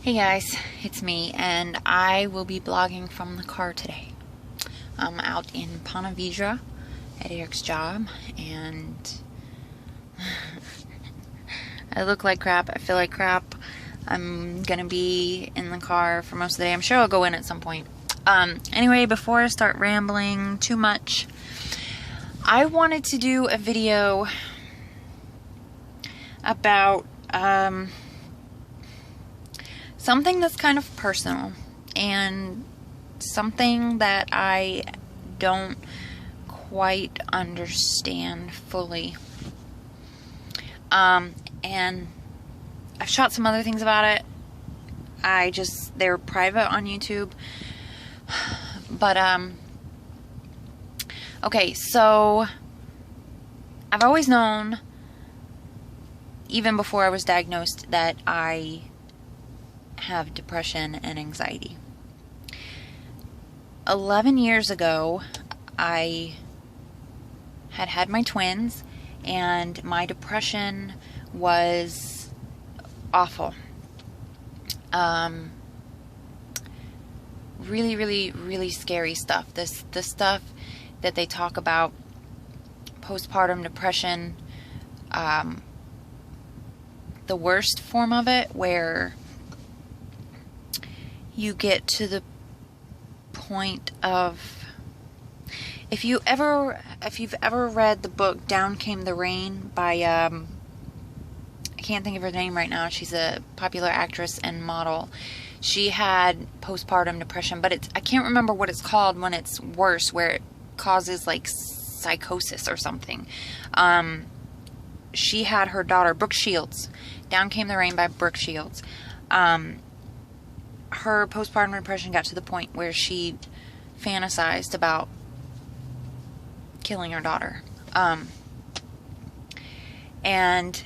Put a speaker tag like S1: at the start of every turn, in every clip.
S1: Hey guys, it's me, and I will be blogging from the car today. I'm out in Ponte Vedra at Eric's job, and I look like crap, I feel like crap. I'm gonna be in the car for most of the day. I'm sure I'll go in at some point. Anyway, before I start rambling too much, I wanted to do a video about something that's kind of personal and something that I don't quite understand fully. And I've shot some other things about it. They're private on YouTube. But, okay, so I've always known, even before I was diagnosed, that I have depression and anxiety. 11 years ago, I had my twins, and my depression was awful. Really scary stuff. The stuff that they talk about, post-partum depression, the worst form of it, where you get to the point of, if you've ever read the book Down Came the Rain by I can't think of her name right now. She's a popular actress and model. She had postpartum depression, but I can't remember what it's called when it's worse, where it causes like psychosis or something. She had her daughter, Brooke Shields. Down Came the Rain by Brooke Shields. Her postpartum depression got to the point where she fantasized about killing her daughter. And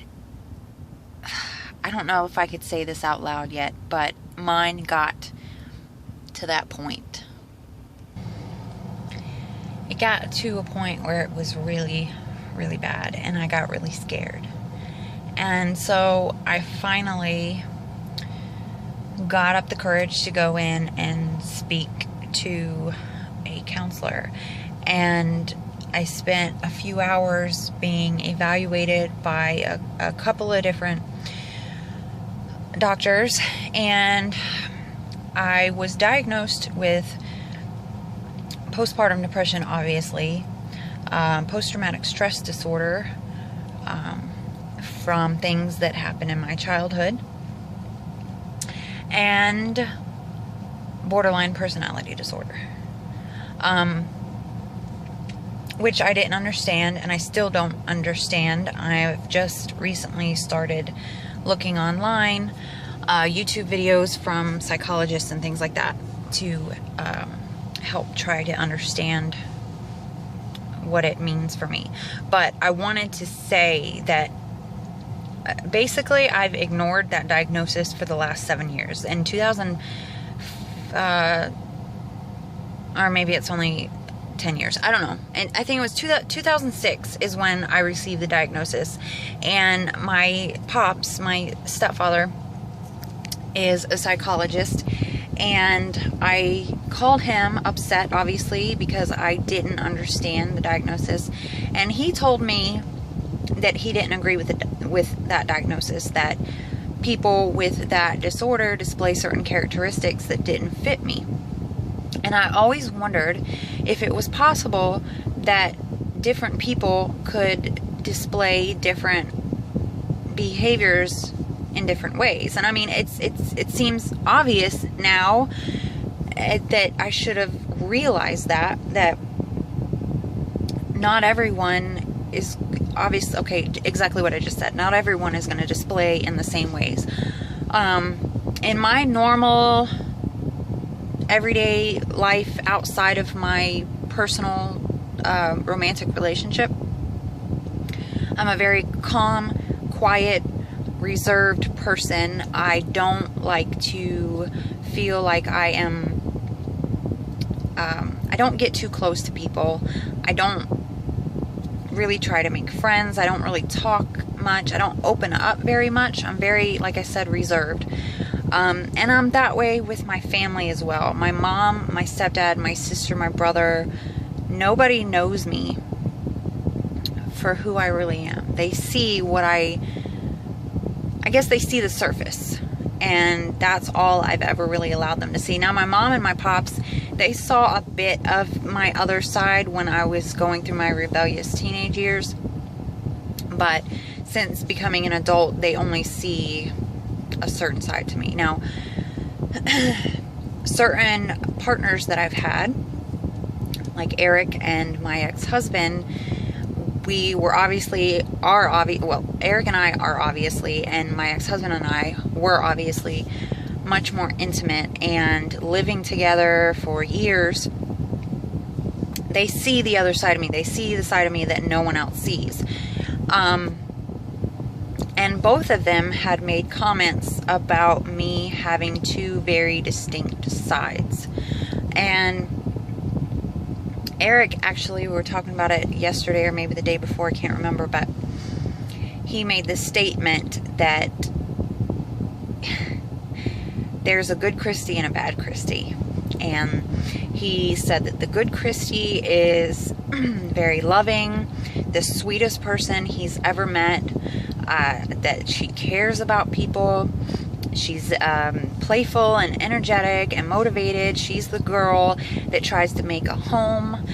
S1: I don't know if I could say this out loud yet, but mine got to that point. It got to a point where it was really bad, and I got really scared. And so I finally got up the courage to go in and speak to a counselor, and I spent a few hours being evaluated by a couple of different doctors, and I was diagnosed with postpartum depression, obviously, post-traumatic stress disorder, from things that happened in my childhood, and borderline personality disorder, which I didn't understand, and I still don't understand. I've just recently started looking online, YouTube videos from psychologists and things like that, to help try to understand what it means for me. But I wanted to say that basically I've ignored that diagnosis for the last 7 years. In 2000, or maybe it's only 10 years, I don't know. And I think it was 2006 is when I received the diagnosis. And my pops, my stepfather, is a psychologist, and I called him upset, obviously, because I didn't understand the diagnosis, and he told me that he didn't agree with that diagnosis, that people with that disorder display certain characteristics that didn't fit me. And I always wondered if it was possible that different people could display different behaviors in different ways. And I mean, it seems obvious now that I should have realized that not everyone is obvious. Okay, exactly what I just said. Not everyone is going to display in the same ways. In my normal everyday life, outside of my personal romantic relationship, I'm a very calm, quiet, reserved person. I don't like to feel like I am I don't get too close to people. I don't really try to make friends. I don't really talk much. I don't open up very much. I'm very, like I said, reserved. And I'm that way with my family as well. My mom, my stepdad, my sister, my brother, nobody knows me for who I really am. They see what I guess they see the surface, and that's all I've ever really allowed them to see. Now, my mom and my pops, they saw a bit of my other side when I was going through my rebellious teenage years, but since becoming an adult, they only see a certain side to me. Now, certain partners that I've had, like Eric and my ex-husband, we were well, Eric and I are obviously, and my ex-husband and I were obviously much more intimate, and living together for years, they see the other side of me. They see the side of me that no one else sees. And both of them had made comments about me having two very distinct sides. And Eric, actually, we were talking about it yesterday or maybe the day before, I can't remember, but he made this statement that there's a good Kristy and a bad Kristy. And he said that the good Kristy is very loving, the sweetest person he's ever met, that she cares about people. She's playful and energetic and motivated. She's the girl that tries to make a home,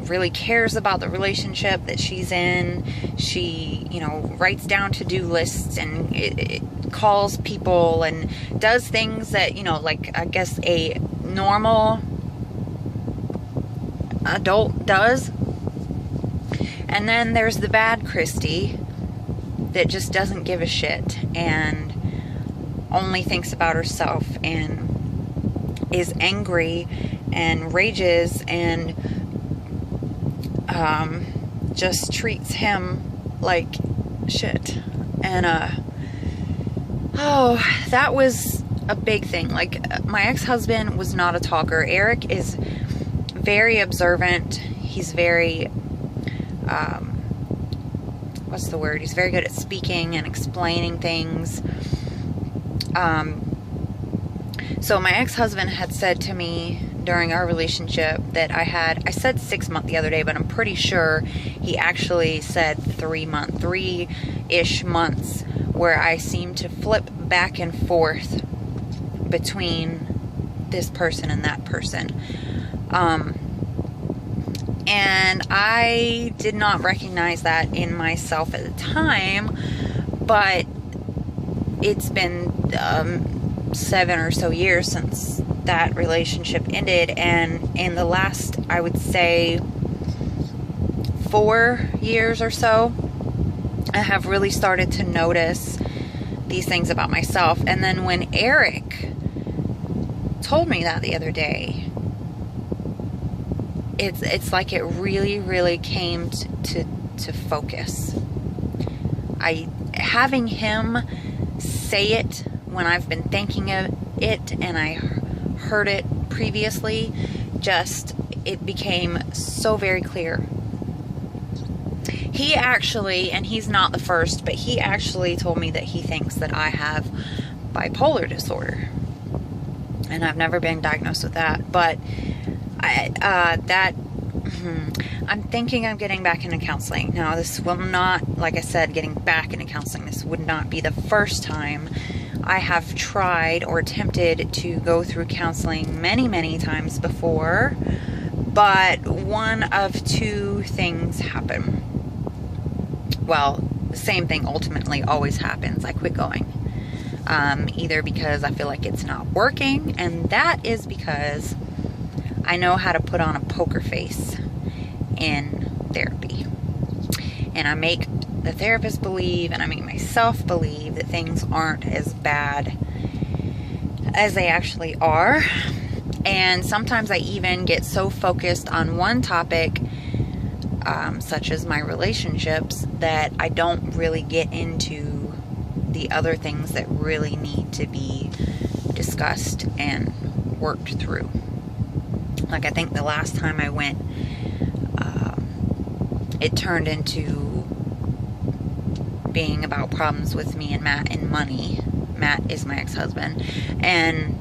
S1: really cares about the relationship that she's in. She, you know, writes down to-do lists and it calls people and does things that, you know, like, I guess a normal adult does. And then there's the bad Kristy that just doesn't give a shit and only thinks about herself and is angry and rages and just treats him like shit. And oh, that was a big thing. Like, my ex-husband was not a talker. Eric is very observant. He's very what's the word? He's very good at speaking and explaining things. So my ex-husband had said to me during our relationship that I said 6 months the other day, but I'm pretty sure he actually said 3-ish months, where I seemed to flip back and forth between this person and that person. And I did not recognize that in myself at the time, but it's been 7 or so years since that relationship ended, and in the last, I would say, 4 years or so, I have really started to notice these things about myself. And then when Eric told me that the other day, it's like it really came to focus. Having him say it when I've been thinking of it and I heard it previously, it became so very clear. He actually, and he's not the first, but he actually told me that he thinks that I have bipolar disorder. And I've never been diagnosed with that, but I'm thinking of getting back into counseling. Now, this will not, like I said, getting back into counseling, this would not be the first time. I have tried or attempted to go through counseling many times before, but one of two things happen. Well, the same thing ultimately always happens. I quit going. Either because I feel like it's not working, and that is because I know how to put on a poker face in therapy. And I make the therapist believe, and I make myself believe, that things aren't as bad as they actually are. And sometimes I even get so focused on one topic, such as my relationships, that I don't really get into the other things that really need to be discussed and worked through. Like, I think the last time I went, it turned into being about problems with me and Matt and money. Matt is my ex-husband, and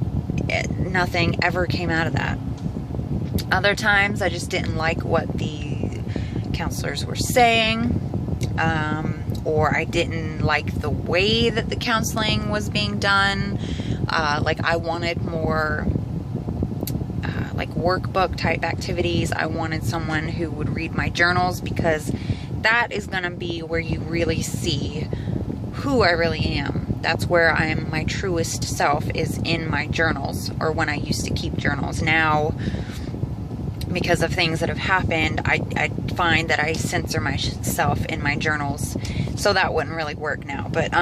S1: nothing ever came out of that. Other times I just didn't like what the counselors were saying, or I didn't like the way that the counseling was being done. Like I wanted more like workbook type activities. I wanted someone who would read my journals, because that is going to be where you really see who I really am. That's where I am my truest self, is in my journals, or when I used to keep journals. Now, because of things that have happened, I find that I censor myself in my journals, so that wouldn't really work now. But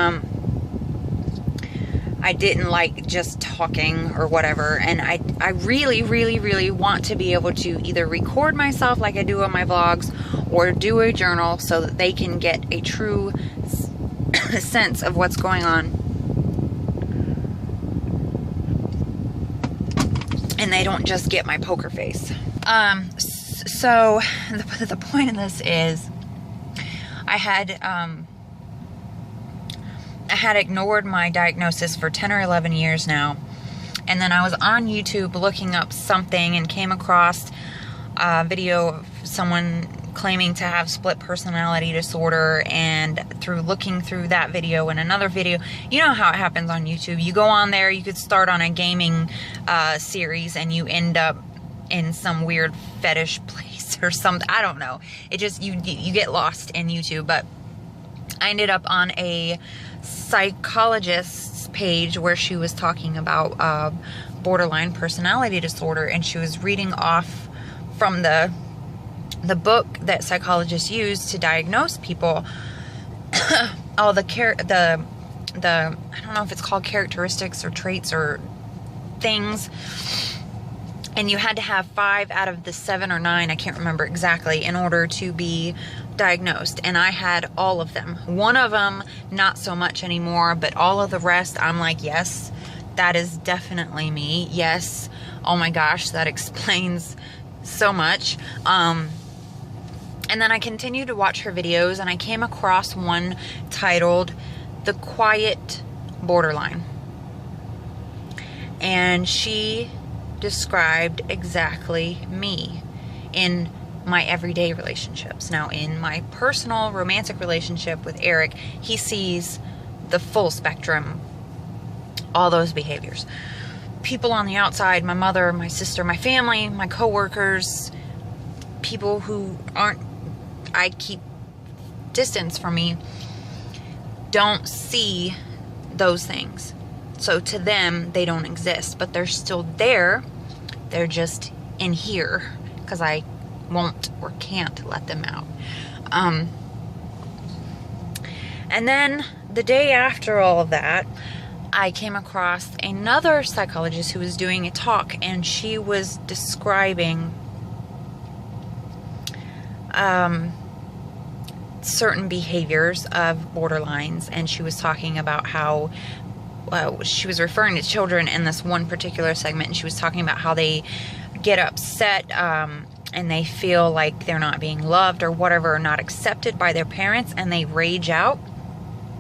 S1: I didn't like just talking or whatever, and I really, really, really want to be able to either record myself like I do on my vlogs, or do a journal so that they can get a true sense of what's going on, and they don't just get my poker face. So the point of this is, I had ignored my diagnosis for 10 or 11 years now, and then I was on YouTube looking up something and came across a video of someone claiming to have split personality disorder, and through looking through that video and another video, you know how it happens on YouTube. You go on there, you could start on a gaming series, and you end up in some weird fetish place or something. I don't know. It just, you get lost in YouTube. But I ended up on a psychologist's page where she was talking about borderline personality disorder, and she was reading off from the book that psychologists use to diagnose people, all the I don't know if it's called characteristics or traits or things, and you had to have 5 out of the 7 or 9, I can't remember exactly, in order to be diagnosed. And I had all of them. One of them, not so much anymore, but all of the rest, I'm like, yes, that is definitely me. Yes, oh my gosh, that explains so much. And then I continued to watch her videos, and I came across one titled The Quiet Borderline. And she described exactly me in my everyday relationships. Now, in my personal romantic relationship with Eric, he sees the full spectrum, all those behaviors. People on the outside, my mother, my sister, my family, my coworkers, people who I keep distance from me, don't see those things. So to them, they don't exist, but they're still there. They're just in here because I won't or can't let them out. And then the day after all of that, I came across another psychologist who was doing a talk, and she was describing certain behaviors of borderlines, and she was talking about how she was referring to children in this one particular segment, and she was talking about how they get upset and they feel like they're not being loved or whatever, or not accepted by their parents, and they rage out.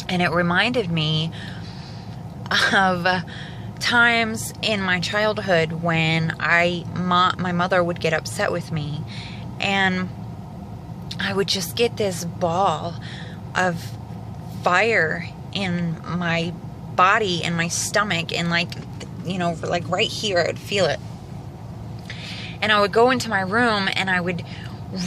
S1: And it reminded me of times in my childhood when my mother would get upset with me, and I would just get this ball of fire in my body and my stomach, and like, you know, like right here, I would feel it. And I would go into my room and I would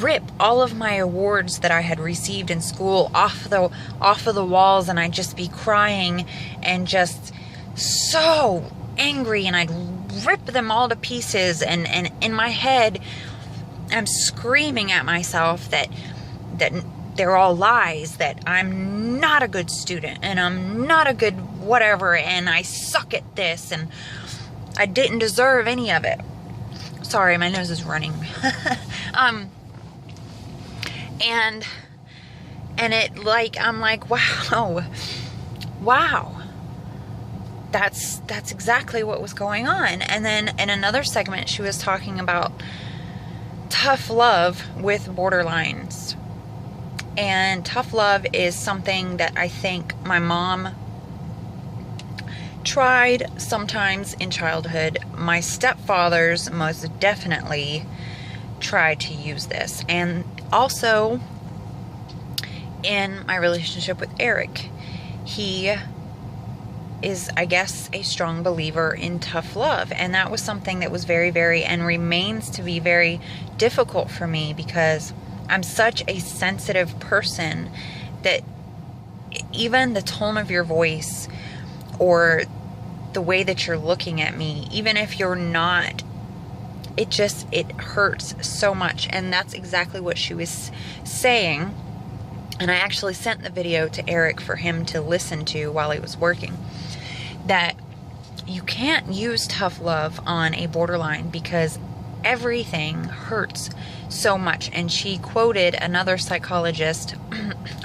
S1: rip all of my awards that I had received in school off of the walls, and I'd just be crying and just so angry, and I'd rip them all to pieces, and in my head I'm screaming at myself that they're all lies, that I'm not a good student, and I'm not a good whatever, and I suck at this, and I didn't deserve any of it. Sorry, my nose is running. And it, like, I'm like, wow, that's exactly what was going on. And then in another segment, she was talking about tough love with borderlines. And tough love is something that I think my mom tried sometimes in childhood. My stepfathers most definitely tried to use this. And also in my relationship with Eric, he is, I guess, a strong believer in tough love. And that was something that was very, very, and remains to be very difficult for me, because I'm such a sensitive person that even the tone of your voice or the way that you're looking at me, even if you're not, it hurts so much. And that's exactly what she was saying. And I actually sent the video to Eric for him to listen to while he was working. That you can't use tough love on a borderline because everything hurts so much. And she quoted another psychologist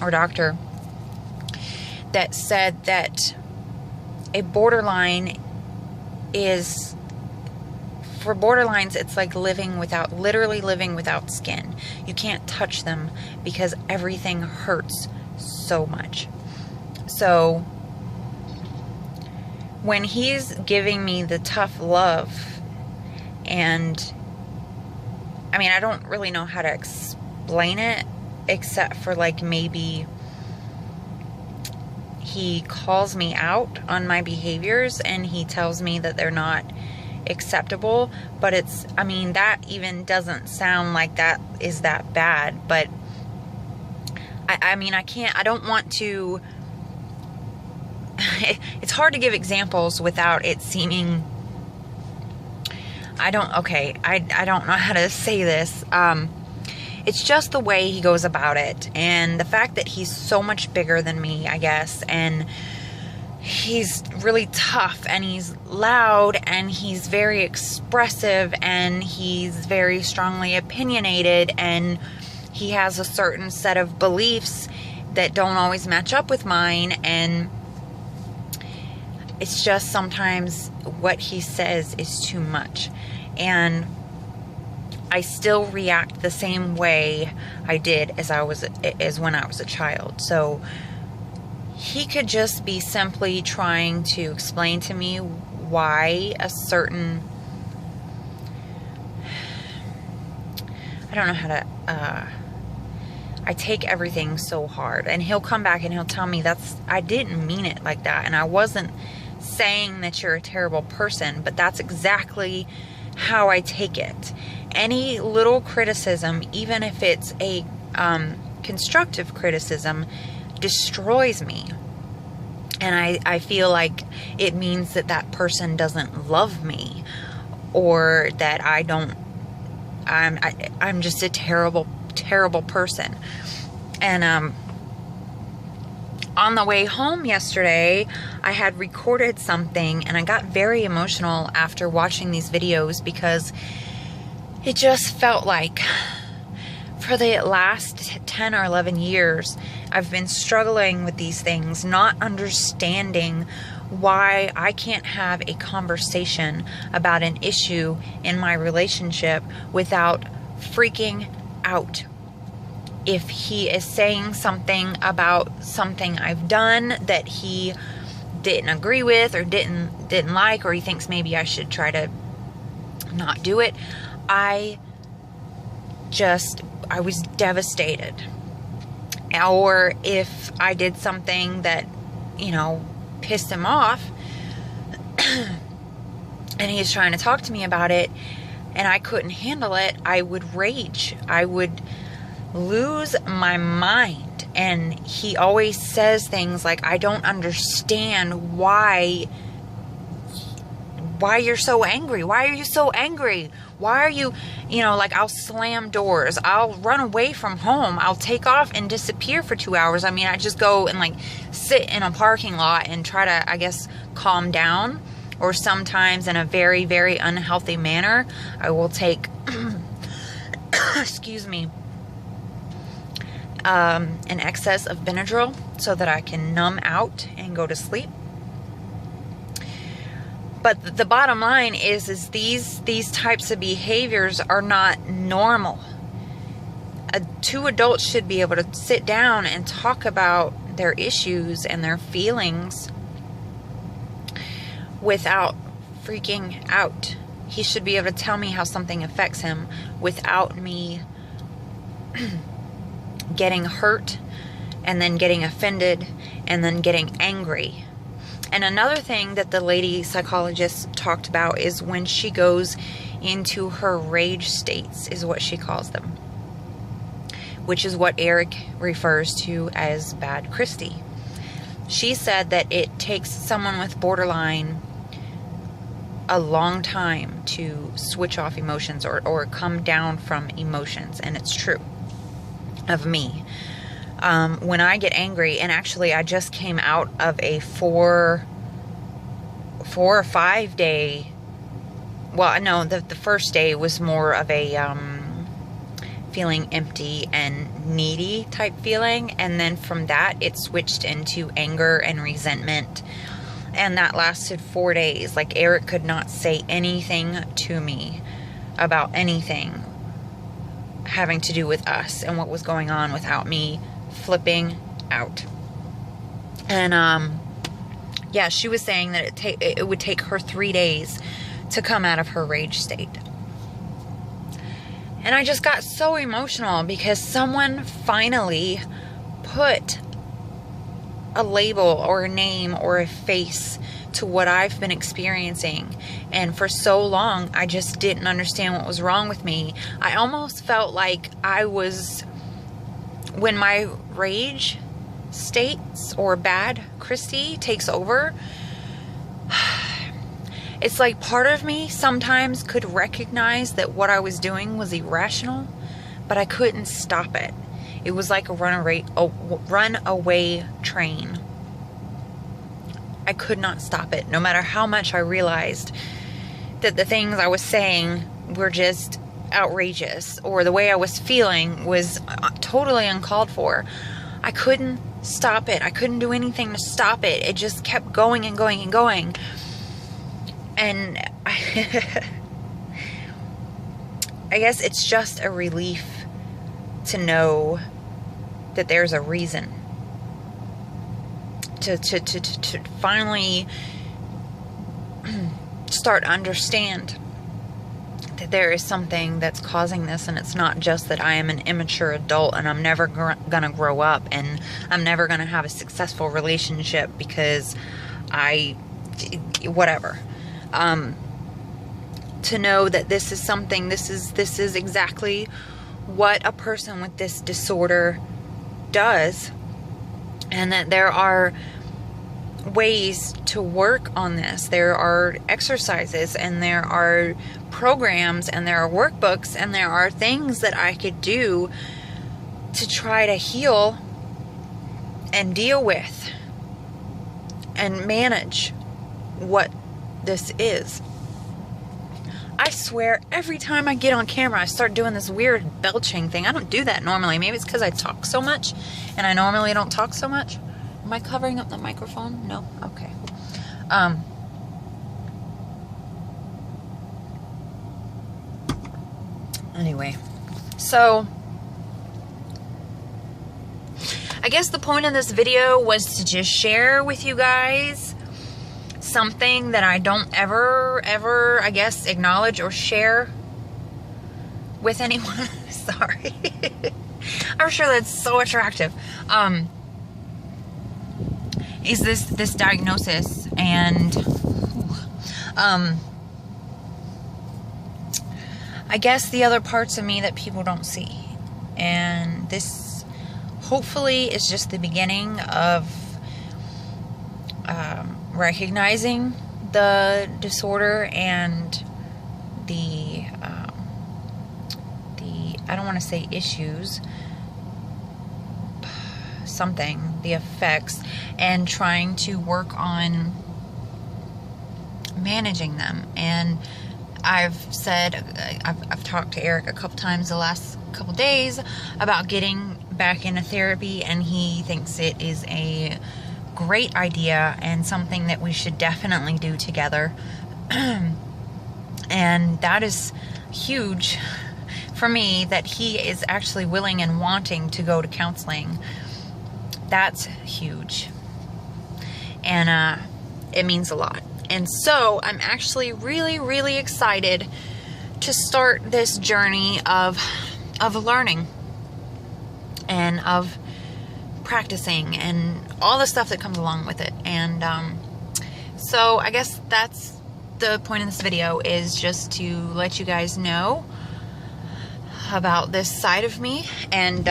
S1: or doctor that said that a borderline is, for borderlines, it's like literally living without skin. You can't touch them because everything hurts so much. So when he's giving me the tough love, and I mean, I don't really know how to explain it, except for like maybe he calls me out on my behaviors and he tells me that they're not acceptable. But it's, I mean, that even doesn't sound like that is that bad. But I mean, I don't want to, it's hard to give examples without it seeming, I don't know how to say this. It's just the way he goes about it, and the fact that he's so much bigger than me, I guess, and he's really tough, and he's loud, and he's very expressive, and he's very strongly opinionated, and he has a certain set of beliefs that don't always match up with mine. And it's just sometimes what he says is too much. And I still react the same way I did as when I was a child. So he could just be simply trying to explain to me why a certain, I don't know how to, I take everything so hard. And he'll come back and he'll tell me, I didn't mean it like that. And I wasn't saying that you're a terrible person, but that's exactly how I take it. Any little criticism, even if it's a constructive criticism, destroys me. And I feel like it means that that person doesn't love me, or that I'm just a terrible, terrible person. And on the way home yesterday, I had recorded something, and I got very emotional after watching these videos, because it just felt like for the last 10 or 11 years, I've been struggling with these things, not understanding why I can't have a conversation about an issue in my relationship without freaking out. If he is saying something about something I've done that he didn't agree with or didn't like, or he thinks maybe I should try to not do it, I was devastated. Or if I did something that, pissed him off and he's trying to talk to me about it and I couldn't handle it, I would rage. I would lose my mind. And he always says things like, I don't understand why you're so angry. Why are you so angry? Why are you, like, I'll slam doors. I'll run away from home. I'll take off and disappear for 2 hours. I mean, I just go and like sit in a parking lot and try to, I guess, calm down. Or sometimes in a very, very unhealthy manner, I will take, excuse me, an excess of Benadryl so that I can numb out and go to sleep. But the bottom line is these types of behaviors are not normal. Two adults should be able to sit down and talk about their issues and their feelings without freaking out. He should be able to tell me how something affects him without me getting hurt and then getting offended and then getting angry. And another thing that the lady psychologist talked about is when she goes into her rage states, is what she calls them, which is what Eric refers to as bad Kristy. She said that it takes someone with borderline a long time to switch off emotions or come down from emotions, and it's true of me. When I get angry, and actually I just came out of a 4 or 5 day, well, no, the first day was more of a feeling empty and needy type feeling, and then from that it switched into anger and resentment, and that lasted 4 days. Like, Eric could not say anything to me about anything having to do with us and what was going on without me flipping out. And yeah, she was saying that it would take her 3 days to come out of her rage state. And I just got so emotional because someone finally put a label or a name or a face to what I've been experiencing. And for so long, I just didn't understand what was wrong with me. I almost felt like I was, when my rage states or bad Kristy takes over, it's like part of me sometimes could recognize that what I was doing was irrational, but I couldn't stop it. It was like a runaway train. I could not stop it, no matter how much I realized that the things I was saying were just outrageous, or the way I was feeling was totally uncalled for. I couldn't stop it. I couldn't do anything to stop it. It just kept going and going and going. And I guess it's just a relief to know that there's a reason. To finally start to understand that there is something that's causing this, and it's not just that I am an immature adult and I'm never gonna grow up and I'm never gonna have a successful relationship because whatever. To know that this is something, this is exactly what a person with this disorder does, and that there are ways to work on this. There are exercises, and there are programs, and there are workbooks, and there are things that I could do to try to heal and deal with and manage what this is. I swear, every time I get on camera, I start doing this weird belching thing. I don't do that normally. Maybe it's because I talk so much, and I normally don't talk so much. Am I covering up the microphone? No? Okay. Anyway, so I guess the point of this video was to just share with you guys something that I don't ever, I guess, acknowledge or share with anyone. Sorry. I'm sure that's so attractive. Is this diagnosis, and I guess the other parts of me that people don't see. And this hopefully is just the beginning of recognizing the disorder and the I don't want to say issues, the effects, and trying to work on managing them. And I've talked to Eric a couple times the last couple days about getting back into therapy, and he thinks it is a great idea and something that we should definitely do together. And that is huge for me, that he is actually willing and wanting to go to counseling. That's huge. And it means a lot. And so I'm actually really, really excited to start this journey of learning and of practicing and all the stuff that comes along with it. And so I guess that's the point of this video, is just to let you guys know about this side of me, and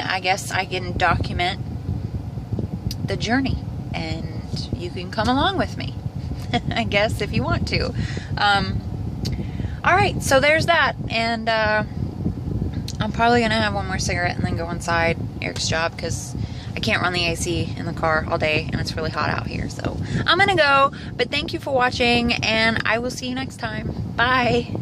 S1: I guess I can document the journey, and you can come along with me, I guess, if you want to. Alright, so there's that, and I'm probably gonna have one more cigarette and then go inside Eric's job, because I can't run the AC in the car all day and it's really hot out here. So I'm gonna go, but thank you for watching, and I will see you next time. Bye.